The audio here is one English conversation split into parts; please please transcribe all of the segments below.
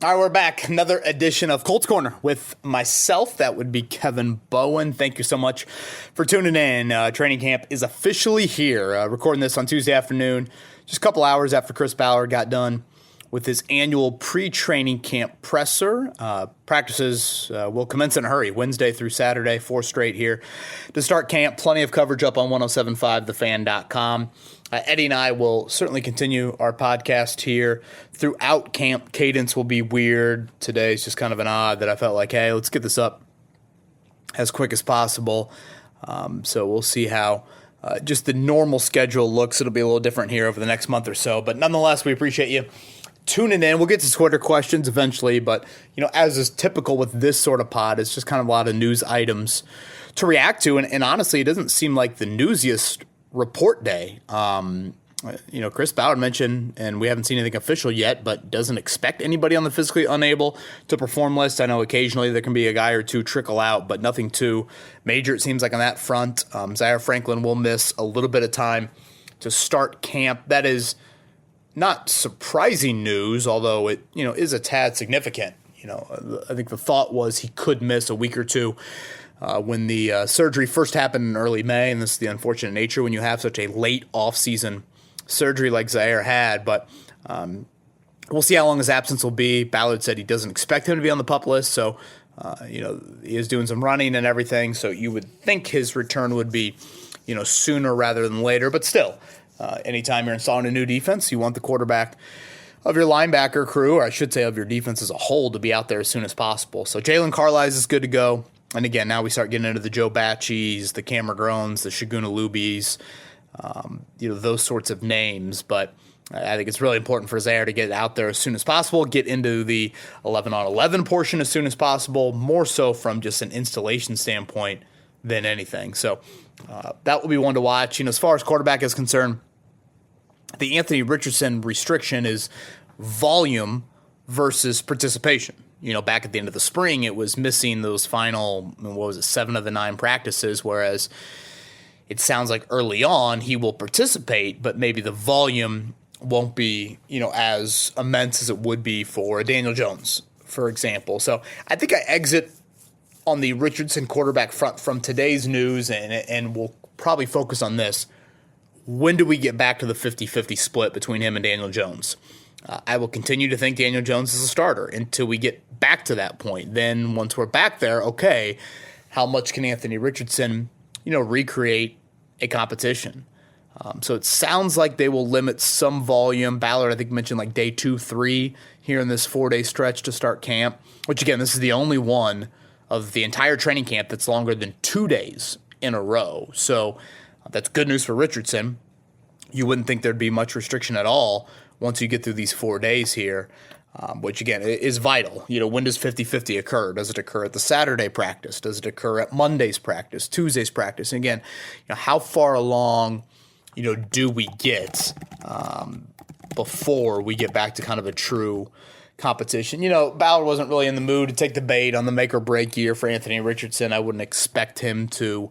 All right, we're back. Another edition of Colts Corner with myself. That would be Kevin Bowen. Thank you so much for tuning in. Training camp is officially here. Recording this on Tuesday afternoon, just a couple hours after Chris Ballard got done with his annual pre-training camp presser. Practices will commence in a hurry, Wednesday through Saturday, 4 straight here to start camp. Plenty of coverage up on 1075thefan.com. Eddie and I will certainly continue our podcast here throughout camp. Cadence will be weird. Today's just kind of an odd that I felt like, hey, let's get this up as quick as possible. So we'll see how just the normal schedule looks. It'll be a little different here over the next month or so. But nonetheless, we appreciate you tuning in. We'll get to Twitter questions eventually. But, as is typical with this sort of pod, it's just kind of a lot of news items to react to. And honestly, it doesn't seem like the newsiest report day. Chris Ballard mentioned, and we haven't seen anything official yet, but doesn't expect anybody on the physically unable to perform list. I know occasionally there can be a guy or two trickle out, but nothing too major, it seems like, on that front. Zaire Franklin will miss a little bit of time to start camp. That is not surprising news, although it is a tad significant. I think the thought was he could miss a week or two. When the surgery first happened in early May, and this is the unfortunate nature when you have such a late off-season surgery like Zaire had, but we'll see how long his absence will be. Ballard said he doesn't expect him to be on the PUP list, so he is doing some running and everything, so you would think his return would be sooner rather than later, but still, anytime you're installing a new defense, you want the quarterback of your linebacker crew, or I should say of your defense as a whole, to be out there as soon as possible. So Jalen Carlisle is good to go. And again, now we start getting into the Joe Bachis, the Cameron Grones, the Shaguna Lubis, those sorts of names. But I think it's really important for Zaire to get out there as soon as possible, get into the 11-on-11 portion as soon as possible, more so from just an installation standpoint than anything. So that will be one to watch. As far as quarterback is concerned, the Anthony Richardson restriction is volume versus participation. Back at the end of the spring, it was missing those final, 7 of the 9 practices, whereas it sounds like early on he will participate, but maybe the volume won't be, as immense as it would be for a Daniel Jones, for example. So I think I exit on the Richardson quarterback front from today's news, and we'll probably focus on this. When do we get back to the 50-50 split between him and Daniel Jones? I will continue to think Daniel Jones is a starter until we get back to that point. Then once we're back there, okay, how much can Anthony Richardson, recreate a competition? So it sounds like they will limit some volume. Ballard, I think, mentioned like day 2, 3 here in this 4-day stretch to start camp, which, again, this is the only one of the entire training camp that's longer than 2 days in a row. So that's good news for Richardson. You wouldn't think there'd be much restriction at all once you get through these 4 days here, which, again, is vital. When does 50-50 occur? Does it occur at the Saturday practice? Does it occur at Monday's practice, Tuesday's practice? And again, how far along, do we get before we get back to kind of a true competition? Ballard wasn't really in the mood to take the bait on the make or break year for Anthony Richardson. I wouldn't expect him to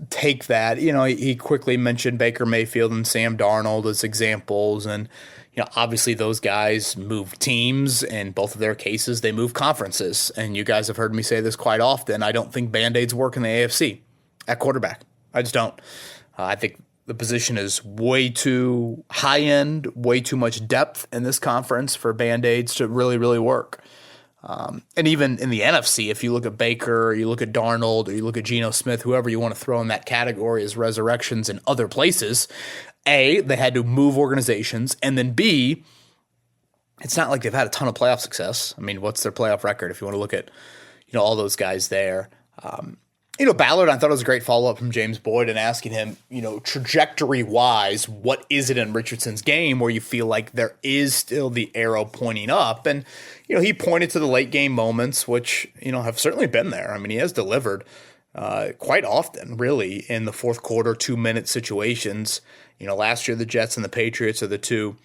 take that. He quickly mentioned Baker Mayfield and Sam Darnold as examples. And, obviously those guys move teams. In both of their cases, they move conferences. And you guys have heard me say this quite often. I don't think Band-Aids work in the AFC at quarterback. I just don't. I think the position is way too high end, way too much depth in this conference for Band-Aids to really, really work. And even in the NFC, if you look at Baker, or you look at Darnold, or you look at Geno Smith, whoever you want to throw in that category as resurrections in other places, A, they had to move organizations, and then B, it's not like they've had a ton of playoff success. I mean, what's their playoff record if you want to look at, all those guys there? Ballard, I thought it was a great follow-up from James Boyd and asking him, trajectory-wise, what is it in Richardson's game where you feel like there is still the arrow pointing up? And, he pointed to the late-game moments, which, have certainly been there. I mean, he has delivered quite often, really, in the fourth quarter, 2-minute situations. Last year the Jets and the Patriots are the two,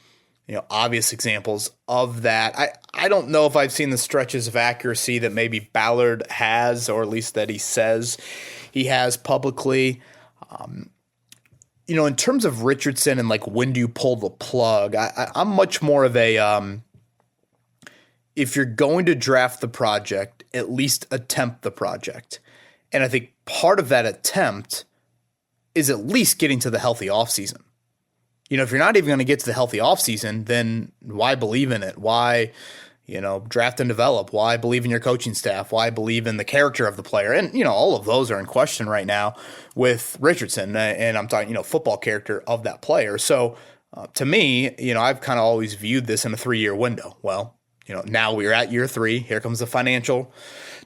obvious examples of that. I don't know if I've seen the stretches of accuracy that maybe Ballard has, or at least that he says he has publicly. In terms of Richardson and like when do you pull the plug, I'm much more of a if you're going to draft the project, at least attempt the project. And I think part of that attempt is at least getting to the healthy offseason. If you're not even going to get to the healthy offseason, then why believe in it? Why, draft and develop? Why believe in your coaching staff? Why believe in the character of the player? And, all of those are in question right now with Richardson. And I'm talking, football character of that player. So to me, I've kind of always viewed this in a 3-year window. Well, now we're at year 3. Here comes the financial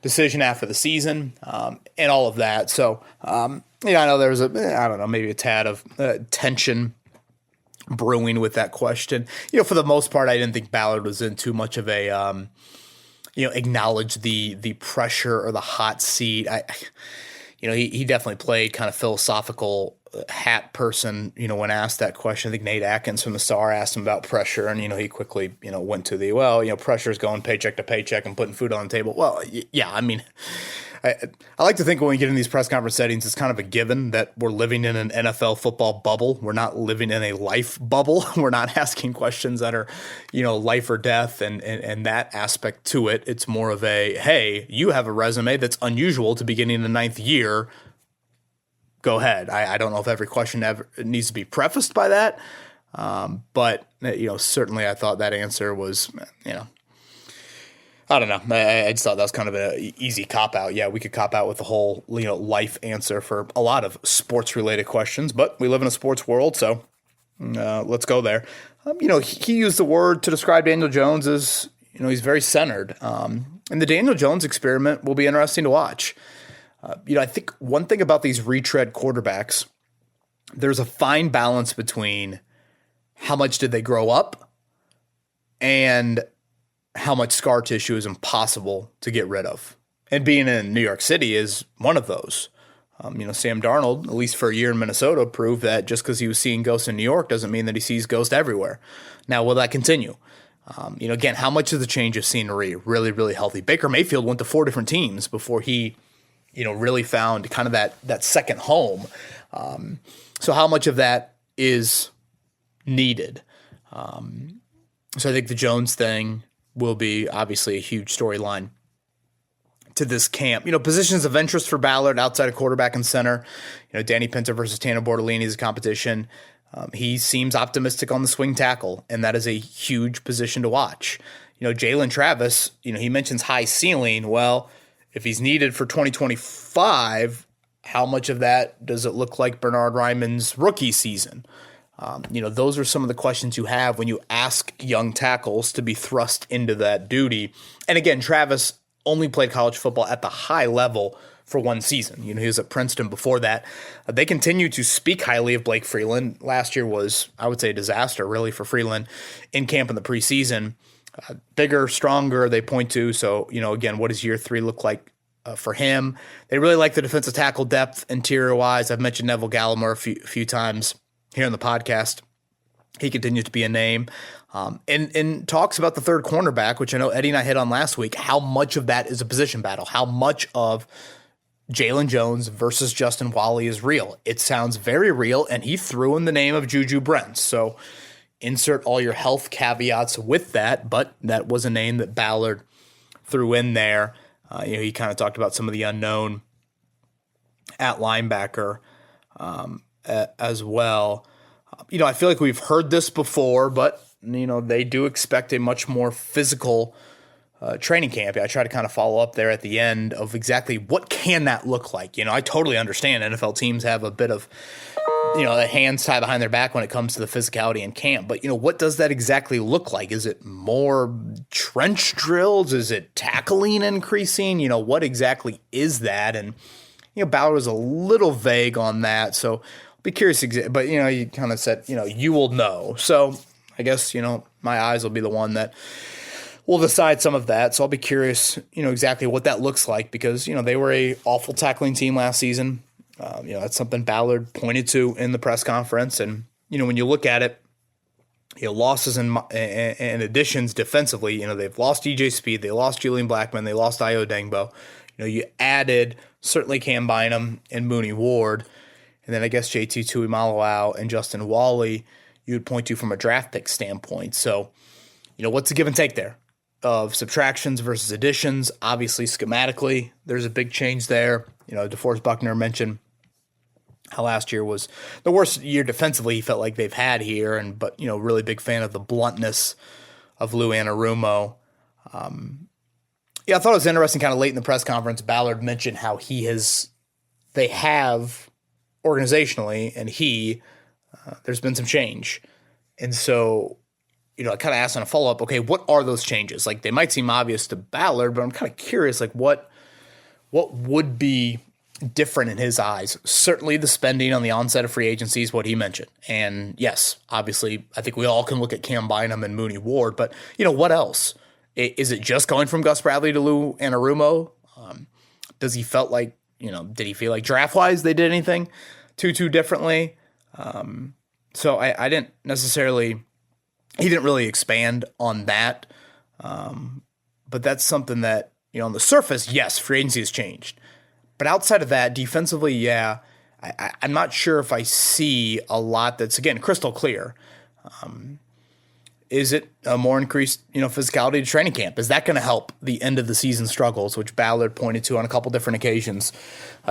decision after the season and all of that. So, I know there was maybe a tad of tension brewing with that question. For the most part, I didn't think Ballard was in too much of a, acknowledge the pressure or the hot seat. He definitely played kind of philosophical hat person, when asked that question. I think Nate Atkins from the Star asked him about pressure, and, he quickly, went to the, pressure is going paycheck to paycheck and putting food on the table. Well, yeah, I mean, I like to think when we get in these press conference settings, it's kind of a given that we're living in an NFL football bubble. We're not living in a life bubble. We're not asking questions that are, life or death and that aspect to it. It's more of a, hey, you have a resume that's unusual to beginning the 9th year. Go ahead. I don't know if every question ever needs to be prefaced by that. But, certainly I thought that answer was, I don't know. I just thought that was kind of an easy cop-out. Yeah, we could cop out with the whole, life answer for a lot of sports-related questions, but we live in a sports world, so let's go there. He used the word to describe Daniel Jones as, he's very centered. And the Daniel Jones experiment will be interesting to watch. I think one thing about these retread quarterbacks, there's a fine balance between how much did they grow up and how much scar tissue is impossible to get rid of. And being in New York City is one of those. Sam Darnold, at least for a year in Minnesota, proved that just because he was seeing ghosts in New York doesn't mean that he sees ghosts everywhere. Now, will that continue? Again, how much is the change of scenery really, really healthy? Baker Mayfield went to 4 different teams before he, really found kind of that second home. So how much of that is needed? So I think the Jones thing will be obviously a huge storyline to this camp. Positions of interest for Ballard outside of quarterback and center. Danny Pinter versus Tanner Bortolini is a competition. He seems optimistic on the swing tackle, and that is a huge position to watch. Jalen Travis, he mentions high ceiling. Well, if he's needed for 2025, how much of that does it look like Bernard Ryman's rookie season? Those are some of the questions you have when you ask young tackles to be thrust into that duty. And again, Travis only played college football at the high level for 1 season. He was at Princeton before that. They continue to speak highly of Blake Freeland. Last year was, I would say, a disaster really for Freeland in camp in the preseason. Bigger, stronger, they point to. So, again, what does year 3 look like for him? They really like the defensive tackle depth interior-wise. I've mentioned Neville Gallimore a few times here on the podcast. He continues to be a name. And talks about the third cornerback, which I know Eddie and I hit on last week, how much of that is a position battle, how much of Jalen Jones versus Justin Wally is real. It sounds very real, and he threw in the name of Juju Brents. So insert all your health caveats with that, but that was a name that Ballard threw in there. He kind of talked about some of the unknown at linebacker as well. I feel like we've heard this before, but, they do expect a much more physical training camp. I try to kind of follow up there at the end of exactly what can that look like. I totally understand NFL teams have a bit of, the hands tied behind their back when it comes to the physicality in camp. But, what does that exactly look like? Is it more trench drills? Is it tackling increasing? What exactly is that? And, Ballard was a little vague on that. So I'll be curious. But, you kind of said, you will know. So I guess, my eyes will be the one that will decide some of that. So I'll be curious, exactly what that looks like because, they were a awful tackling team last season. That's something Ballard pointed to in the press conference. And, when you look at it, losses and additions defensively, they've lost EJ Speed, they lost Julian Blackman, they lost Io Dengbo. You added certainly Cam Bynum and Mooney Ward. And then I guess JT Tuimoloau and Justin Wally you would point to from a draft pick standpoint. So, what's the give and take there? of subtractions versus additions. Obviously, schematically, there's a big change there. DeForest Buckner mentioned how last year was the worst year defensively he felt like they've had here, but really big fan of the bluntness of Lou Anarumo. I thought it was interesting kind of late in the press conference, Ballard mentioned how they have organizationally, and there's been some change. And so, I kind of asked on a follow-up, okay, what are those changes? Like, they might seem obvious to Ballard, but I'm kind of curious, like, what would be different in his eyes? Certainly the spending on the onset of free agency is what he mentioned. And yes, obviously, I think we all can look at Cam Bynum and Mooney Ward, but, what else? Is it just going from Gus Bradley to Lou Anarumo? Does he felt like, did he feel like draft-wise they did anything too differently? So I didn't necessarily, he didn't really expand on that. But that's something that, on the surface, yes, free agency has changed. But outside of that, defensively, yeah, I'm not sure if I see a lot that's, again, crystal clear. Is it a more increased, physicality to training camp? Is that going to help the end of the season struggles, which Ballard pointed to on a couple different occasions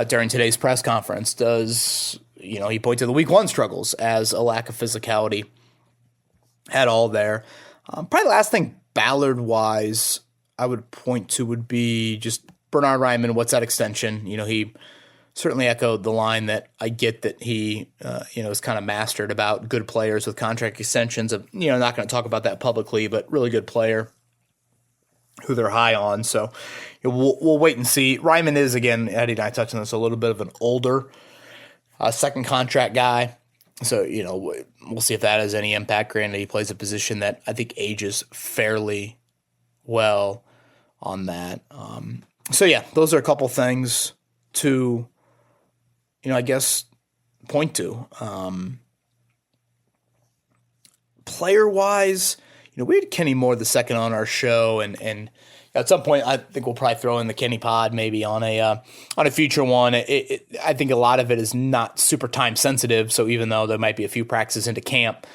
during today's press conference? Does, he pointed to the week 1 struggles as a lack of physicality at all there. Probably the last thing Ballard-wise I would point to would be just Bernhard Raimann. What's that extension? He certainly echoed the line that I get that he, is kind of mastered about good players with contract extensions. Of not going to talk about that publicly, but really good player who they're high on. So we'll wait and see. Raimann is, again, Eddie and I touched on this, a little bit of an older second contract guy. So we'll see if that has any impact. Granted, he plays a position that I think ages fairly well on that. So yeah, those are a couple things to, I guess, point to. Player-wise, we had Kenny Moore the second on our show, and at some point I think we'll probably throw in the Kenny pod maybe on a future one. I think a lot of it is not super time sensitive, so even though there might be a few practices into camp,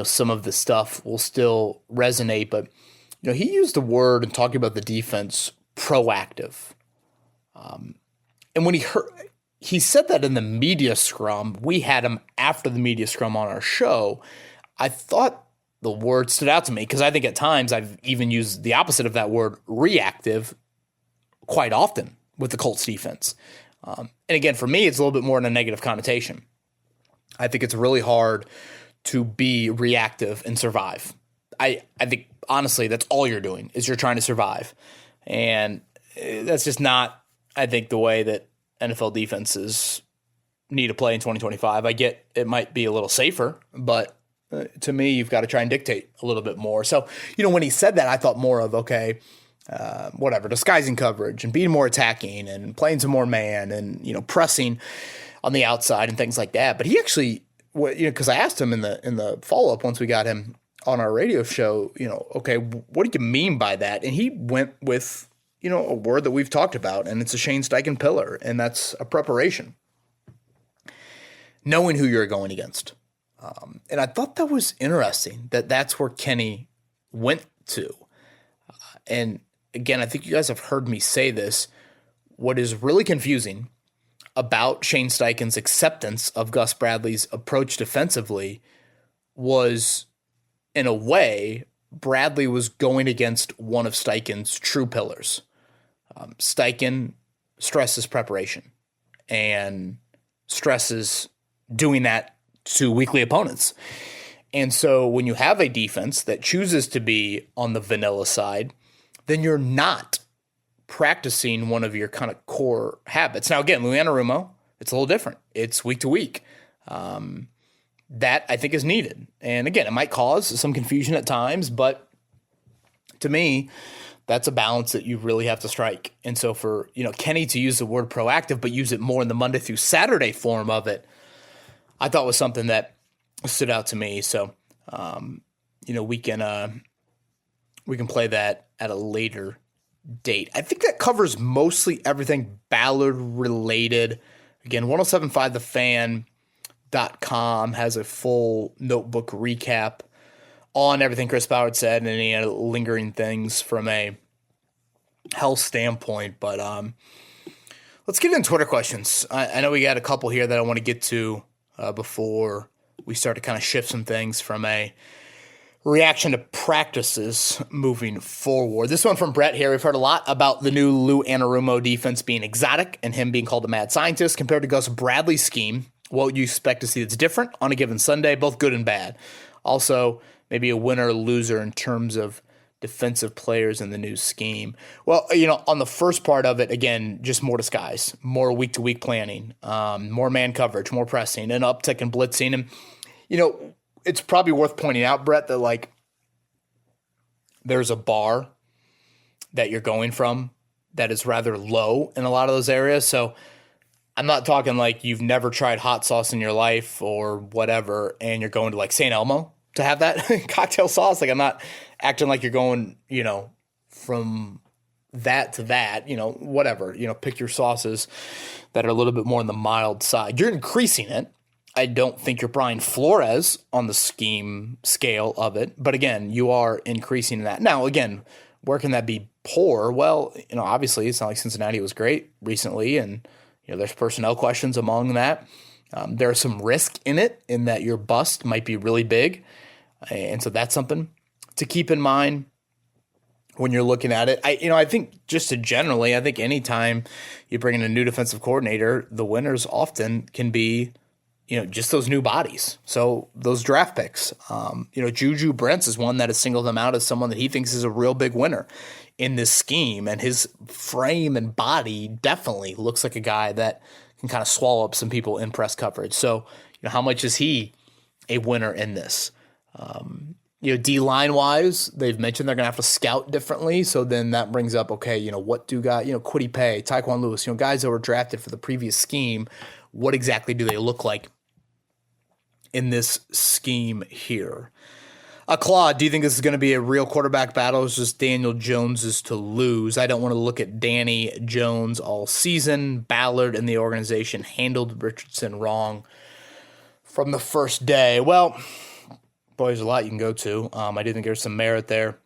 some of the stuff will still resonate. But he used the word and talking about the defense, proactive. And when he said that in the media scrum, we had him after the media scrum on our show. I thought the word stood out to me because I think at times I've even used the opposite of that word, reactive, quite often with the Colts defense. And again, for me, it's a little bit more in a negative connotation. I think it's really hard to be reactive and survive. I think, honestly, that's all you're doing is you're trying to survive. And that's just not, I think, the way that NFL defenses need to play in 2025. I get it might be a little safer, but to me, you've got to try and dictate a little bit more. So, when he said that, I thought more of, okay, disguising coverage and being more attacking and playing some more man and, pressing on the outside and things like that. But he actually, because I asked him in the follow-up once we got him on our radio show, okay, what do you mean by that? And he went with, a word that we've talked about, and it's a Shane Steichen pillar, and that's a preparation. Knowing who you're going against. And I thought that was interesting that that's where Kenny went to. And again, I think you guys have heard me say this. What is really confusing about Shane Steichen's acceptance of Gus Bradley's approach defensively was, in a way, Bradley was going against one of Steichen's true pillars. Steichen stresses preparation and stresses doing that to weekly opponents. And so when you have a defense that chooses to be on the vanilla side, then you're not practicing one of your kind of core habits. Now, again, Lou Anarumo, it's a little different. It's week to week. That I think is needed. And again, it might cause some confusion at times, but to me, that's a balance that you really have to strike. And so for, Kenny to use the word proactive, but use it more in the Monday through Saturday form of it, I thought was something that stood out to me. So, we can play that at a later date. I think that covers mostly everything Ballard related. Again, 1075thefan.com has a full notebook recap on everything Chris Ballard said and any lingering things from a health standpoint. But let's get into Twitter questions. I know we got a couple here that I want to get to before we start to kind of shift some things from a reaction to practices moving forward. This one from Brett here. We've heard a lot about the new Lou Anarumo defense being exotic and him being called a mad scientist compared to Gus Bradley's scheme. What would you expect to see that's different on a given Sunday, both good and bad? Also, maybe a winner or loser in terms of defensive players in the new scheme. Well, on the first part of it, again, just more disguise, more week-to-week planning, more man coverage, more pressing, an uptick in blitzing. And, it's probably worth pointing out, Brett, that, there's a bar that you're going from that is rather low in a lot of those areas. So I'm not talking like you've never tried hot sauce in your life or whatever, and you're going to, St. Elmo to have that cocktail sauce. I'm not acting like you're going, from that to that, whatever, pick your sauces that are a little bit more on the mild side. You're increasing it. I don't think you're Brian Flores on the scheme scale of it, but again, you are increasing that. Now, again, where can that be poor? Well, obviously it's not like Cincinnati was great recently, and there's personnel questions among that. There's some risk in it in that your bust might be really big, and so that's something to keep in mind when you're looking at it. I think just generally, I think anytime you bring in a new defensive coordinator, the winners often can be just those new bodies. So those draft picks, Juju Brents is one that has singled him out as someone that he thinks is a real big winner in this scheme. And his frame and body definitely looks like a guy that can kind of swallow up some people in press coverage. So, how much is he a winner in this? D-line wise, they've mentioned they're going to have to scout differently. So then that brings up, okay, what do guys, Kwity Paye, Tyquan Lewis, guys that were drafted for the previous scheme, what exactly do they look like in this scheme here? Claude, do you think this is going to be a real quarterback battle? It's just Daniel Jones is to lose. I don't want to look at Danny Jones all season. Ballard and the organization handled Richardson wrong from the first day. Well, boy, there's a lot you can go to. I do think there's some merit there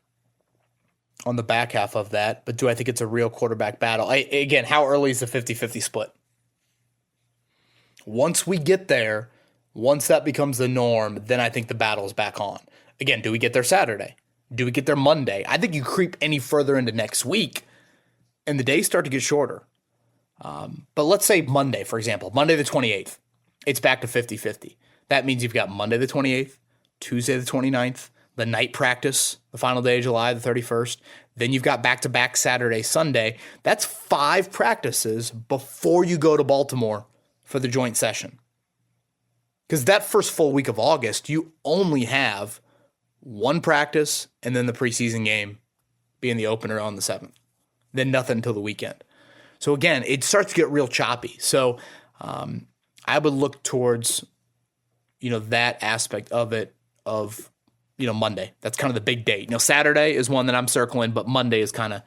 on the back half of that. But do I think it's a real quarterback battle? Again, how early is the 50-50 split? Once we get there, once that becomes the norm, then I think the battle is back on. Again, do we get there Saturday? Do we get there Monday? I think you creep any further into next week, and the days start to get shorter. But let's say Monday, for example, Monday the 28th, it's back to 50-50. That means you've got Monday the 28th, Tuesday the 29th, the night practice, the final day of July the 31st. Then you've got back-to-back Saturday, Sunday. That's 5 practices before you go to Baltimore for the joint session. Because that first full week of August, you only have 1 practice and then the preseason game being the opener on the 7th. Then nothing until the weekend. So again, it starts to get real choppy. So I would look towards, that aspect of it of, Monday. That's kind of the big date. Saturday is one that I'm circling, but Monday is kind of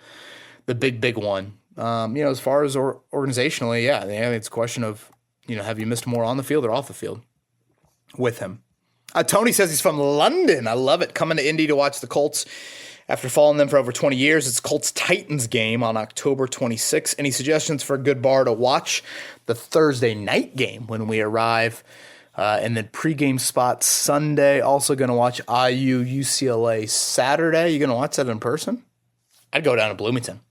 the big one. As far as organizationally, yeah, I think it's a question of, have you missed more on the field or off the field with him? Tony says he's from London. I love it. Coming to Indy to watch the Colts after following them for over 20 years. It's Colts-Titans game on October 26th. Any suggestions for a good bar to watch the Thursday night game when we arrive? And then pregame spot Sunday. Also going to watch IU UCLA Saturday. You going to watch that in person? I'd go down to Bloomington.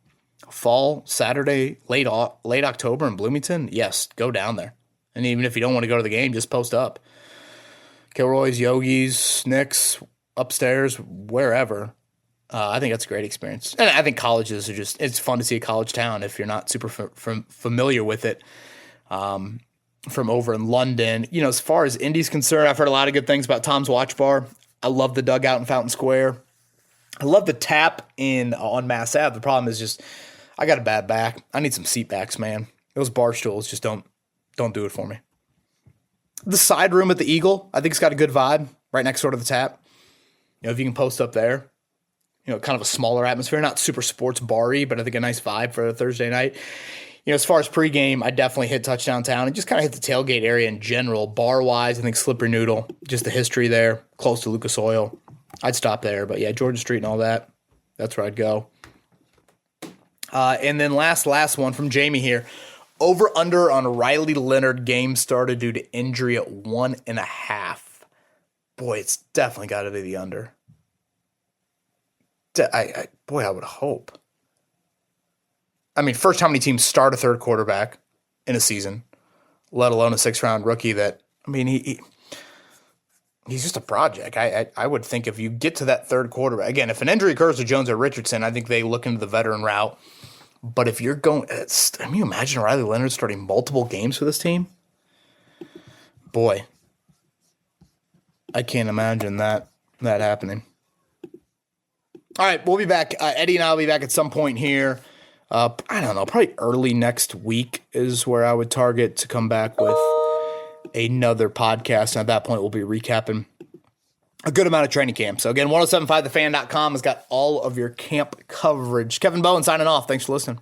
Fall Saturday, late October in Bloomington. Yes, go down there. And even if you don't want to go to the game, just post up. Kilroy's, Yogi's, Nick's, upstairs, wherever. I think that's a great experience. And I think colleges are it's fun to see a college town if you're not super familiar with it. From over in London. As far as Indy's concerned, I've heard a lot of good things about Tom's Watch Bar. I love the dugout in Fountain Square. I love the tap on Mass Ave. The problem is just I got a bad back. I need some seat backs, man. Those bar stools just don't do it for me. The side room at the Eagle, I think it's got a good vibe right next door to the tap. If you can post up there, kind of a smaller atmosphere, not super sports bar-y, but I think a nice vibe for a Thursday night. As far as pregame, I definitely hit Touchdown Town and just kind of hit the tailgate area in general. Bar-wise, I think Slippery Noodle, just the history there, close to Lucas Oil. I'd stop there. But yeah, Georgia Street and all that. That's where I'd go. And then last one from Jamie here. Over under on Riley Leonard game started due to injury at 1.5. Boy, it's definitely got to be the under. I would hope. I mean, first, how many teams start a third quarterback in a season, let alone a 6th-round rookie that, I mean, he's just a project. I would think if you get to that third quarterback, again, if an injury occurs to Jones or Richardson, I think they look into the veteran route. But if you're going, can you imagine Riley Leonard starting multiple games for this team? Boy, I can't imagine that happening. All right, we'll be back. Eddie and I will be back at some point here. I don't know, probably early next week is where I would target to come back with another podcast. And at that point, we'll be recapping a good amount of training camp. So again, 1075thefan.com has got all of your camp coverage. Kevin Bowen signing off. Thanks for listening.